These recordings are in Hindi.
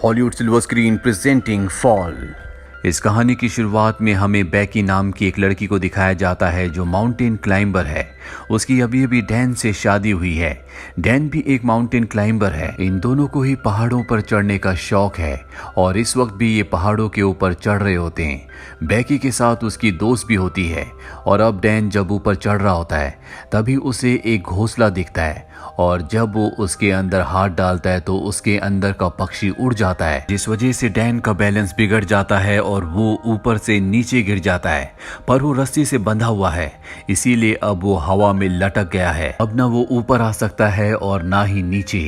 Hollywood silver screen presenting fall. इस कहानी की शुरुआत में हमें बैकी नाम की एक लड़की को दिखाया जाता है जो माउंटेन क्लाइंबर है। उसकी अभी अभी डैन से शादी हुई है। डैन भी एक माउंटेन क्लाइंबर है। इन दोनों को ही पहाड़ों पर चढ़ने का शौक है और इस वक्त भी ये पहाड़ों के ऊपर चढ़ रहे होते हैं। बैकी के साथ उसकी दोस्त भी होती है और अब डैन जब ऊपर चढ़ रहा होता है तभी उसे एक घोंसला दिखता है और जब वो उसके अंदर हाथ डालता है तो उसके अंदर का पक्षी उड़ जाता है, जिस वजह से डैन का बैलेंस बिगड़ जाता है और वो ऊपर से नीचे गिर जाता है। पर वो रस्सी से बंधा हुआ है इसीलिए अब वो हवा में लटक गया है। अब ना वो ऊपर आ सकता है और ना ही नीचे।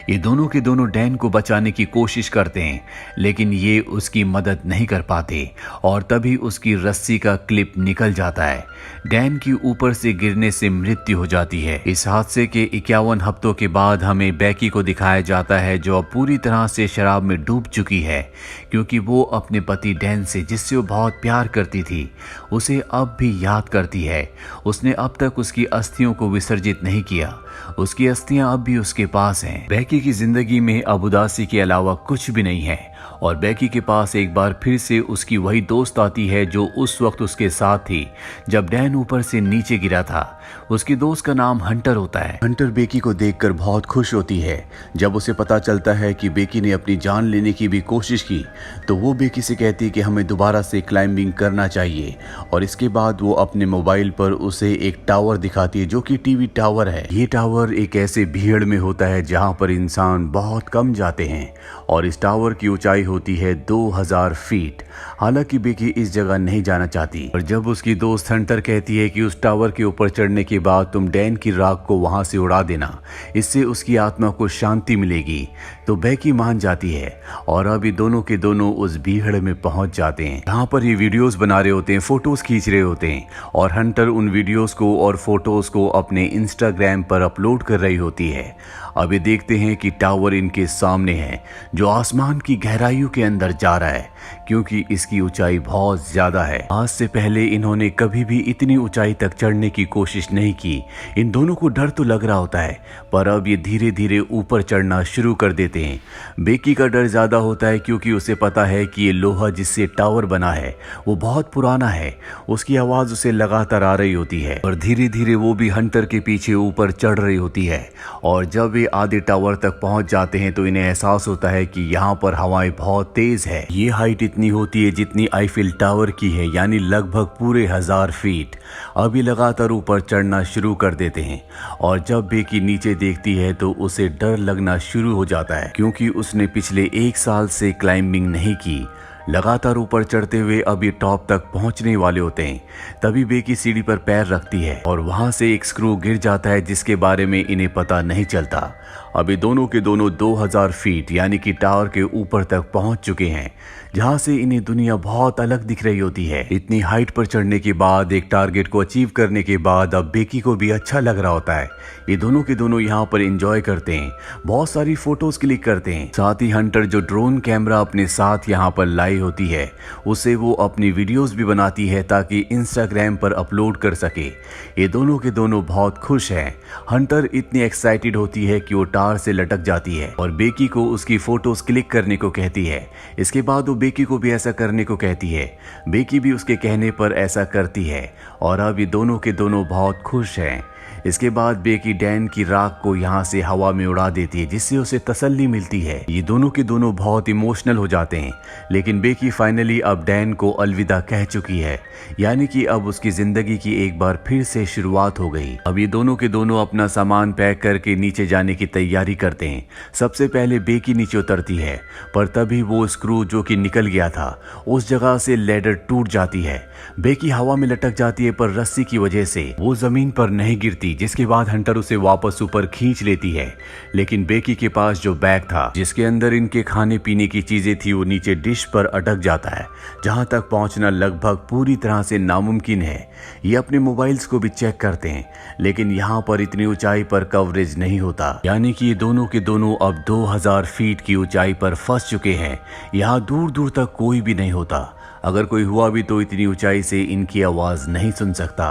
ये दोनों के दोनों डैन को बचाने की कोशिश करते हैं लेकिन ये उसकी मदद नहीं कर पाते और तभी उसकी रस्सी का क्लिप निकल जाता है। डैन की ऊपर से गिरने से मृत्यु हो जाती है। इस हादसे के 51 हफ्तों के बाद हमें बैकी को दिखाया जाता है जो अब पूरी तरह से शराब में डूब चुकी है क्योंकि वो अपने पति डैन से, जिससे वो बहुत प्यार करती थी, उसे अब भी याद करती है। उसने अब तक उसकी अस्थियों को विसर्जित नहीं किया। उसकी अस्थियां अब भी उसके पास हैं। बैकी की जिंदगी में अब उदासी के अलावा कुछ भी नहीं है और बैकी के पास एक बार फिर से उसकी वही दोस्त आती है जो उस वक्त उसके साथ थी जब डैन ऊपर से नीचे गिरा था। उसकी दोस्त का नाम हंटर होता है। हंटर बैकी को देखकर बहुत खुश होती है। जब उसे पता चलता है कि बैकी ने अपनी जान लेने की भी कोशिश की तो वो बैकी से कहती है कि हमें दोबारा से क्लाइंबिंग करना चाहिए और इसके बाद वो अपने मोबाइल पर उसे एक टावर दिखाती है जो कि टीवी टावर है। ये टावर एक ऐसे भीड़ में होता है जहाँ पर इंसान बहुत कम जाते हैं और इस टावर की ऊंचाई होती है 2000 फीट। हालांकि बैकी इस जगह नहीं जाना चाहती और जब उसकी दोस्त हंटर कहती है कि उस टावर के ऊपर चढ़ने के बाद तुम डैन की राख को वहां से उड़ा देना, इससे उसकी आत्मा को शांति मिलेगी, तो बैकी मान जाती है और अभी दोनों के दोनों उस भीड़ में पहुंच जाते हैं। यहाँ पर ये वीडियोस बना रहे होते हैं, फोटोज खींच रहे होते हैं और हंटर उन वीडियोस को और फोटोज को अपने इंस्टाग्राम पर अपलोड कर रही होती है। अभी देखते हैं कि टावर इनके सामने है जो आसमान की गहराइयों के अंदर जा रहा है क्योंकि इसकी ऊंचाई बहुत ज्यादा है। आज से पहले इन्होंने कभी भी इतनी ऊंचाई तक चढ़ने की कोशिश नहीं की। इन दोनों को डर तो लग रहा होता है पर अब ये धीरे धीरे ऊपर चढ़ना शुरू कर देते हैं। बैकी का डर ज्यादा होता है क्योंकि उसे पता है कि ये लोहा जिससे टावर बना है वो बहुत पुराना है। उसकी आवाज उसे लगातार आ रही होती है और धीरे धीरे वो भी हंटर के पीछे ऊपर चढ़ रही होती है और जब ये आधे टावर तक पहुंच जाते हैं तो इन्हें एहसास होता है कि यहाँ पर हवाएं बहुत तेज है। ये हाइट इतनी होती है जितनी आईफिल टावर की है, यानी लगभग पूरे 1000 फीट। अभी लगातार ऊपर चढ़ना शुरू कर देते हैं और जब बैकी नीचे देखती है तो उसे डर लगना शुरू हो जाता है क्योंकि उसने पिछले 1 साल से क्लाइंबिंग नहीं की। लगातार ऊपर चढ़ते हुए अब ये टॉप तक पहुंचने वाले होते हैं तभी बैकी सीढ़ी पर पैर रखती है और वहां से एक स्क्रू गिर जाता है जिसके बारे में इन्हें पता नहीं चलता। अभी दोनों के दोनों 2000 फीट यानी कि टावर के ऊपर तक पहुंच चुके हैं जहां से इन्हें दुनिया बहुत अलग दिख रही होती है। इतनी हाइट पर चढ़ने के बाद, एक टारगेट को अचीव करने के बाद अब बैकी को भी अच्छा लग रहा होता है। ये दोनों के दोनों यहाँ पर एंजॉय करते हैं, बहुत सारी फोटोज क्लिक करते हैं। साथ ही हंटर जो ड्रोन कैमरा अपने साथ यहाँ पर लाई होती है उसे वो अपनी वीडियोस भी बनाती है ताकि इंस्टाग्राम पर अपलोड कर सके। ये दोनों के दोनों बहुत खुश हैं। हंटर इतनी एक्साइटेड होती है कि वो टावर से लटक जाती है और बैकी को उसकी फोटोज क्लिक करने को कहती है। इसके बाद वो बैकी को भी ऐसा करने को कहती है। बैकी भी उसके कहने पर ऐसा करती है और अब ये दोनों के दोनों बहुत खुश हैं। इसके बाद बैकी डैन की राख को यहाँ से हवा में उड़ा देती है जिससे उसे तसल्ली मिलती है। ये दोनों के दोनों बहुत इमोशनल हो जाते हैं लेकिन बैकी फाइनली अब डैन को अलविदा कह चुकी है, यानी कि अब उसकी जिंदगी की एक बार फिर से शुरुआत हो गई। अब ये दोनों के दोनों अपना सामान पैक करके नीचे जाने की तैयारी करते हैं। सबसे पहले बैकी नीचे उतरती है पर तभी वो स्क्रू जो कि निकल गया था उस जगह से लेडर टूट जाती है। बैकी हवा में लटक जाती है पर रस्सी की वजह से वो जमीन पर नहीं गिरती, जिसके बाद हंटर उसे वापस ऊपर खींच लेती है। लेकिन बैकी के पास जो बैग था जिसके अंदर इनके खाने पीने की चीजें थी वो नीचे डिश पर अटक जाता है जहां तक पहुंचना लगभग पूरी तरह से नामुमकिन है। ये अपने मोबाइल्स को भी चेक करते हैं लेकिन यहाँ पर इतनी ऊंचाई पर कवरेज नहीं होता, यानी कि ये दोनों के दोनों अब 2000 फीट की ऊंचाई पर फंस चुके हैं। यहाँ दूर दूर तक कोई भी नहीं होता। अगर कोई हुआ भी तो इतनी ऊंचाई से इनकी आवाज नहीं सुन सकता।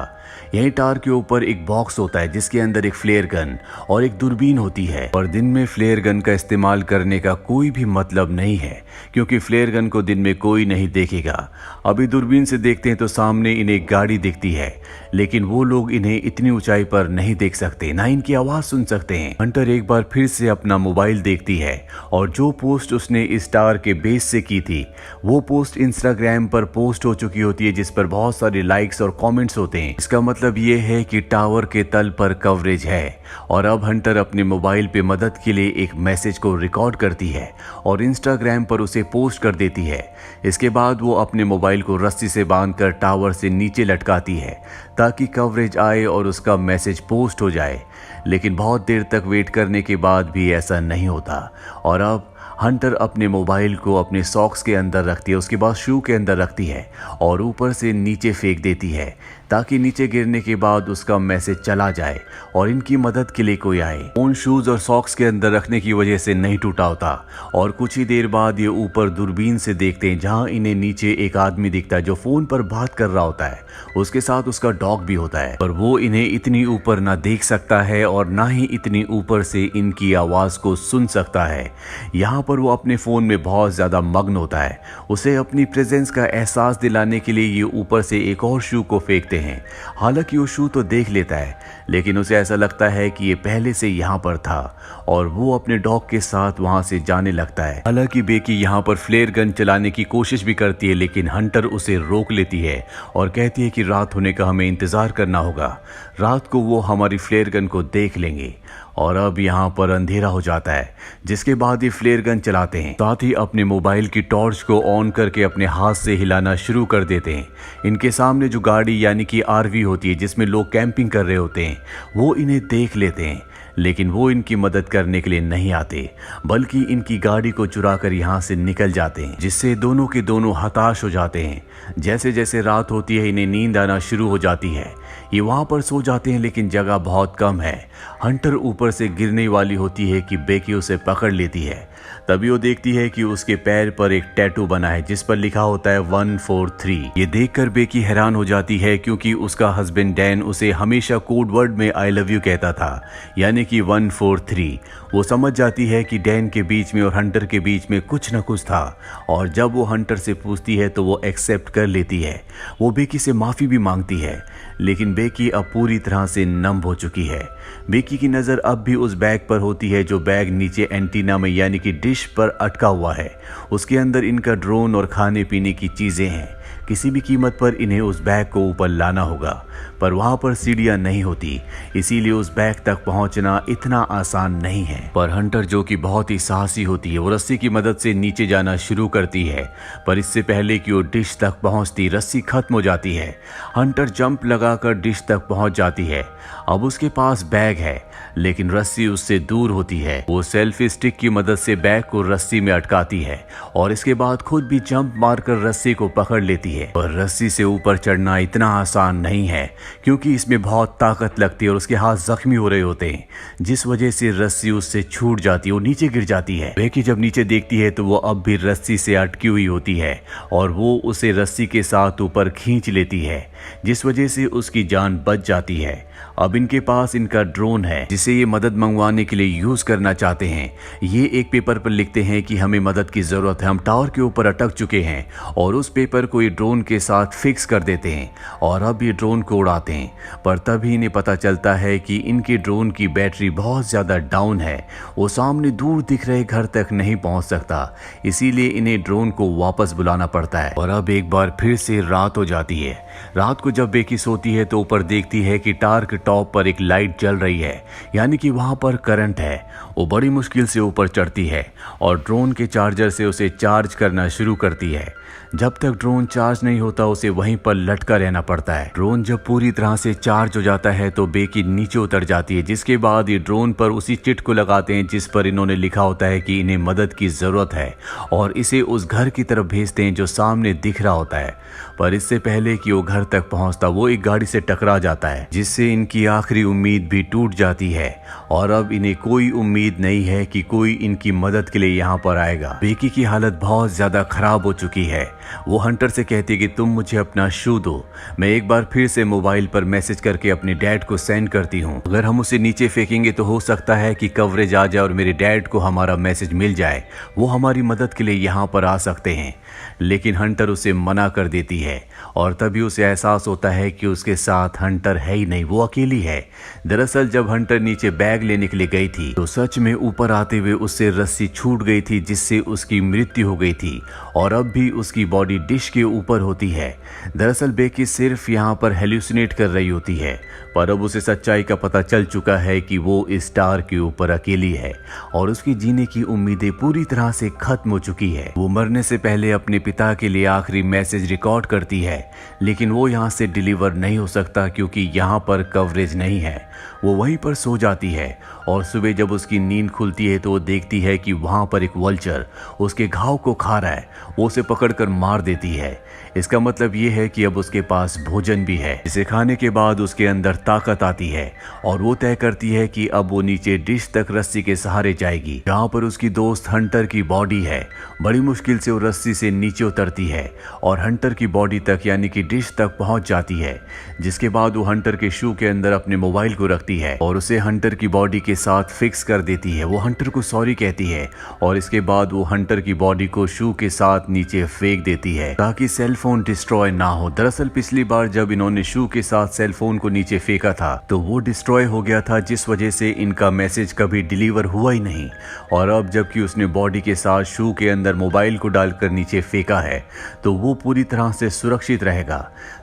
यही टावर के ऊपर एक बॉक्स होता है जिसके अंदर एक फ्लेयर गन और एक दूरबीन होती है। और दिन में फ्लेयर गन का इस्तेमाल करने का कोई भी मतलब नहीं है, क्योंकि फ्लेयर गन को दिन में कोई नहीं देखेगा। अभी दूरबीन से देखते हैं तो सामने इन्हें एक गाड़ी दिखती है, लेकिन वो लोग इन्हें इतनी ऊंचाई पर नहीं देख सकते, ना इनकी आवाज सुन सकते हैं। हंटर एक बार फिर से अपना मोबाइल देखती है और जो पोस्ट उसने इस टावर के बेस से की थी वो पोस्ट इंस्टाग्राम पर पोस्ट हो चुकी होती है, जिस पर बहुत सारे लाइक्स और कमेंट्स होते हैं। इसका मतलब ये है कि टावर के तल पर कवरेज है। और अब हंटर अपने मोबाइल पे मदद के लिए एक मैसेज को रिकॉर्ड करती है और इंस्टाग्राम पर उसे पोस्ट कर देती है। इसके बाद वो अपने मोबाइल को रस्सी से बांधकर टावर से नीचे लटकाती है ताकि कवरेज आए और उसका मैसेज पोस्ट हो जाए। लेकिन बहुत देर तक वेट करने के बाद भी ऐसा नहीं होता और अब हंटर अपने मोबाइल को अपने सॉक्स के अंदर रखती है, उसके बाद शू के अंदर रखती है और ऊपर से नीचे फेंक देती है ताकि नीचे गिरने के बाद उसका मैसेज चला जाए और इनकी मदद के लिए कोई आए। फोन शूज और सॉक्स के अंदर रखने की वजह से नहीं टूटा होता और कुछ ही देर बाद ये ऊपर दूरबीन से देखते हैं जहां इन्हें नीचे एक आदमी दिखता है जो फोन पर बात कर रहा होता है। उसके साथ उसका डॉग भी होता है, पर वो इन्हें इतनी ऊपर ना देख सकता है और ना ही इतनी ऊपर से इनकी आवाज को सुन सकता है। यहाँ पर वो अपने फोन में बहुत ज्यादा मग्न होता है। उसे अपनी प्रेजेंस का एहसास दिलाने के लिए ये ऊपर से एक और शू को फेंकते हैं। हालांकि वो शू तो देख लेता है, लेकिन उसे ऐसा लगता है कि ये पहले से यहाँ पर था और वो अपने डॉग के साथ वहां से जाने लगता है। हालांकि बेकी यहाँ पर फ्लेयर गन चलाने की कोशिश भी करती है, लेकिन हंटर उसे रोक लेती है और कहती है कि रात होने का हमें इंतजार करना होगा, रात को वो हमारी फ्लेयर गन को देख लेंगे। और अब यहाँ पर अंधेरा हो जाता है, जिसके बाद ये फ्लेयर गन चलाते हैं, साथ ही अपने मोबाइल की टॉर्च को ऑन करके अपने हाथ से हिलाना शुरू कर देते हैं। इनके सामने जो गाड़ी यानी कि आरवी होती है जिसमें लोग कैंपिंग कर रहे होते हैं वो इन्हें देख लेते हैं, लेकिन वो इनकी मदद करने के लिए नहीं आते, बल्कि इनकी गाड़ी को चुरा कर यहाँ से निकल जाते हैं, जिससे दोनों के दोनों हताश हो जाते हैं। जैसे जैसे रात होती है इन्हें नींद आना शुरू हो जाती है। ये वहाँ पर सो जाते हैं, लेकिन जगह बहुत कम है। हंटर ऊपर से गिरने वाली होती है कि बेकी उसे पकड़ लेती है। तभी वो देखती है कि उसके पैर पर एक टैटू बना है जिस पर लिखा होता है 143। ये देखकर बेकी हैरान हो जाती है, क्योंकि उसका हस्बैंड डैन उसे हमेशा कोड वर्ड में आई लव यू कहता था, यानी कि 143। वो समझ जाती है कि डैन के बीच में और हंटर के बीच में कुछ न कुछ था, और जब वो हंटर से पूछती है तो वो एक्सेप्ट कर लेती है। वो बेकी से माफ़ी भी मांगती है, लेकिन बेकी अब पूरी तरह से नम हो चुकी है। बेकी की नज़र अब भी उस बैग पर होती है जो बैग नीचे एंटीना में यानी कि डिश पर अटका हुआ है। उसके अंदर इनका ड्रोन और खाने पीने की चीज़ें हैं। किसी भी कीमत पर इन्हें उस बैग को ऊपर लाना होगा, पर वहाँ पर सीढ़ियाँ नहीं होती, इसीलिए उस बैग तक पहुँचना इतना आसान नहीं है। पर हंटर, जो कि बहुत ही साहसी होती है, वो रस्सी की मदद से नीचे जाना शुरू करती है, पर इससे पहले कि वो डिश तक पहुँचती रस्सी खत्म हो जाती है। हंटर जंप लगाकर डिश तक पहुँच जाती है। अब उसके पास बैग है, लेकिन रस्सी उससे दूर होती है। वो सेल्फी स्टिक की मदद से बैग को रस्सी में अटकाती है और इसके बाद खुद भी जंप मारकर रस्सी को पकड़ लेती है। और रस्सी से ऊपर चढ़ना इतना आसान नहीं है, क्योंकि इसमें बहुत ताकत लगती है और उसके हाथ जख्मी हो रहे होते हैं, जिस वजह से रस्सी उससे छूट जाती है और नीचे गिर जाती है। बेकी जब नीचे देखती है तो वो अब भी रस्सी से अटकी हुई होती है और वो उसे रस्सी के साथ ऊपर खींच लेती है, जिस वजह से उसकी जान बच जाती है। अब इनके पास इनका ड्रोन है जिसे ये मदद मंगवाने के लिए यूज करना चाहते हैं। ये एक पेपर पर लिखते हैं कि हमें मदद की जरूरत है, हम टावर के ऊपर अटक चुके हैं, और उस पेपर को ये ड्रोन के साथ फिक्स कर देते हैं और अब ये ड्रोन को उड़ाते हैं। पर तभी इन्हें पता चलता है कि इनके ड्रोन की बैटरी बहुत ज्यादा डाउन है, वो सामने दूर दिख रहे घर तक नहीं पहुंच सकता, इसीलिए इन्हें ड्रोन को वापस बुलाना पड़ता है। और अब एक बार फिर से रात हो जाती है। रात को जब बेकी सोती है तो ऊपर देखती है कि टावर के टॉप पर एक लाइट जल रही है, यानी कि वहां पर करंट है। वो बड़ी मुश्किल से ऊपर चढ़ती है और ड्रोन के चार्जर से उसे चार्ज करना शुरू करती है। जब तक ड्रोन चार्ज नहीं होता उसे वहीं पर लटका रहना पड़ता है। ड्रोन जब पूरी तरह से चार्ज हो जाता है तो बेकी नीचे उतर जाती है, जिसके बाद ये ड्रोन पर उसी चिट को लगाते हैं जिस पर इन्होंने लिखा होता है कि इन्हें मदद की जरूरत है, और इसे उस घर की तरफ भेजते हैं जो सामने दिख रहा होता है। पर इससे पहले कि वो घर तक तक पहुंचता वो एक गाड़ी से टकरा जाता है, जिससे इनकी आखिरी उम्मीद भी टूट जाती है और अब इन्हें कोई उम्मीद नहीं है कि कोई इनकी मदद के लिए यहाँ पर आएगा। बेकी की हालत बहुत ज्यादा खराब हो चुकी है। वो हंटर से कहती कि तुम मुझे अपना शू दो। मैं एक बार फिर से मोबाइल पर मैसेज करके अपने डैड को सेंड करती हूँ। अगर हम उसे नीचे फेंकेंगे तो हो सकता है कि कवरेज आ जाए और मेरे डैड को हमारा मैसेज मिल जाए। वो हमारी मदद के लिए यहाँ पर आ सकते हैं। लेकिन हंटर उसे मना कर देती है और तभी उसे एहसास होता है कि उसके साथ हंटर है ही नहीं, वो अकेली है। दरअसल जब हंटर नीचे बैग लेने के लिए गई थी तो सच में ऊपर आते हुए उससे रस्सी छूट गई थी, जिससे उसकी मृत्यु हो गई थी और अब भी उसकी बॉडी डिश के ऊपर होती है। दरअसल बेकी सिर्फ यहाँ पर हेल्यूसिनेट कर रही होती है, पर अब उसे सच्चाई का पता चल चुका है कि वो इस स्टार के ऊपर अकेली है और उसकी जीने की उम्मीदें पूरी तरह से खत्म हो चुकी है। वो मरने से पहले अपने पिता के लिए आखिरी मैसेज रिकॉर्ड करती है, लेकिन वो यहाँ से डिलीवर नहीं हो सकता क्योंकि यहाँ पर कवरेज नहीं है। वो वहीं पर सो जाती है और सुबह जब उसकी नींद खुलती है तो वो देखती है कि वहां पर एक वल्चर उसके घाव को खा रहा है। वो उसे पकड़कर मार देती है। इसका मतलब ये है कि अब उसके पास भोजन भी है, जिसे खाने के बाद उसके अंदर ताकत आती है और वो तय करती है कि अब वो नीचे डिश तक रस्सी के सहारे जाएगी, जहाँ पर उसकी दोस्त हंटर की बॉडी है। बड़ी मुश्किल से वो रस्सी से नीचे उतरती है और हंटर की बॉडी तक यानी कि डिश तक पहुंच जाती है, जिसके बाद वो हंटर के शू के अंदर अपने मोबाइल को रखती है और उसे हंटर की बॉडी के साथ फिक्स कर देती है। वो हंटर को सॉरी कहती है और इसके बाद वो हंटर की बॉडी को शू के साथ नीचे फेंक देती है ताकि सेल फोन डिस्ट्रॉय ना हो। दरअसल पिछली बार जब इन्होंने शू के साथ सेल फोन को नीचे फेंका था तो वो डिस्ट्रॉय हो गया था, जिस वजह से इनका मैसेज कभी डिलीवर हुआ ही नहीं। और अब जबकि उसने बॉडी के साथ शू के अंदर मोबाइल को डालकर नीचे फेंका है तो वो पूरी तरह से सुरक्षित रहेगा।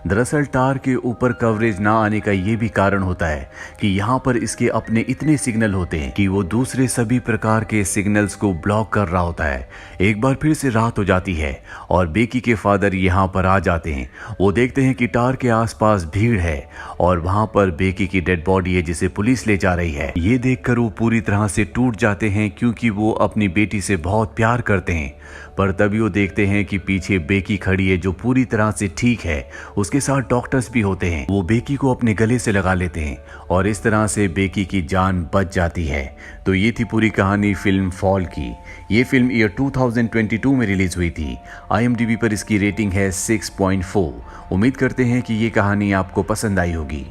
दरअसल टार के ऊपर कवरेज ना आने का ये भी कारण होता है कि यहाँ पर इसके अपने इतने सिग्नल होते हैं कि वो दूसरे सभी प्रकार के सिग्नल्स को ब्लॉक कर रहा होता है। एक बार फिर से रात हो जाती है और बेकी के फादर यहाँ पर आ जाते हैं। वो देखते हैं कि टार के आसपास भीड़ है और वहां पर बेकी की डेड बॉडी है जिसे पुलिस ले जा रही है। ये देखकर वो पूरी तरह से टूट जाते हैं क्योंकि वो अपनी बेटी से बहुत प्यार करते हैं। पर तभी वो देखते हैं कि पीछे बेकी खड़ी है जो पूरी तरह से ठीक है। उसके साथ डॉक्टर्स भी होते हैं। वो बेकी को अपने गले से लगा लेते हैं और इस तरह से बेकी की जान बच जाती है। तो ये थी पूरी कहानी फिल्म फॉल की। ये फिल्म ईयर 2022 में रिलीज हुई थी। IMDb पर इसकी रेटिंग है 6.4। उम्मीद करते हैं कि ये कहानी आपको पसंद आई होगी।